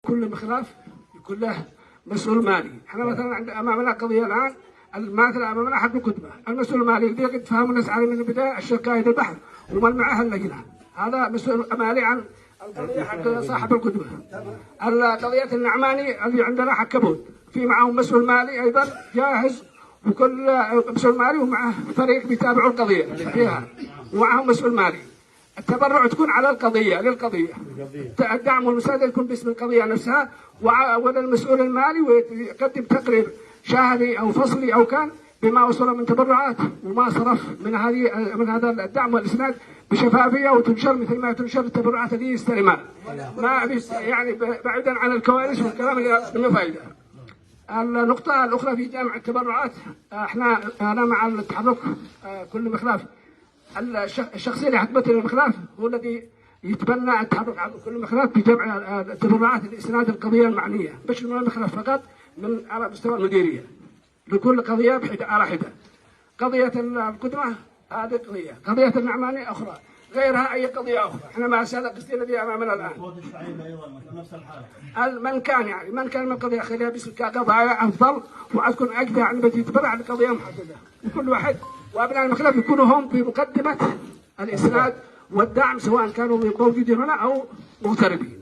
كل مخلاف يكون له مسؤول مالي. احنا مثلا امامنا قضيه الان، الماثله امامنا حق الكتبه، المسؤول المالي اللي قد تفهم الناس عليه من البدايه الشركه قائد البحر ومن معها اللجنه، هذا مسؤول مالي عن القضيه حق صاحب الكتبه. قضيه النعماني اللي عندنا حق كبود، في معهم مسؤول مالي ايضا جاهز، وكل مسؤول مالي ومعه فريق بيتابعوا القضيه فيها ومعهم مسؤول مالي. التبرع تكون على القضيه للقضيه، الدعم والمساعده يكون باسم القضيه نفسها، والمسؤول المالي ويقدم تقرير شهري او فصلي او كان بما وصل من تبرعات وما صرف من هذا الدعم والاسناد بشفافيه، وتنشر مثل ما تنشر التبرعات التي يستلمها، ما يعني بعيدا عن الكوارث والكلام اللي له فائده. النقطه الاخرى في جامع التبرعات، انا مع التحرك كل مخلاف. الشخصيه اللي حكمت المخلاف هو الذي يتبنى التحرك على كل مخلاف بجمع التبرعات لاسناد القضيه المعنيه، مش من المخلاف فقط، من على مستوى المديريه لكل قضيه بحده على حده. قضيه القدمه هذه قضيه النعماني اخرى، غيرها اي قضيه اخرى. احنا مع هذا القضيه الذي امامنا الان. ايضا نفس الحاله. من كان من قضيه خليها باسم كقضايا افضل وتكون اجدى عن التي تتبرع لقضيه محدده، وكل واحد وابناء المخلاف يكونوا هم في مقدمه الاسناد والدعم، سواء كانوا موجودين هنا او مغتربين.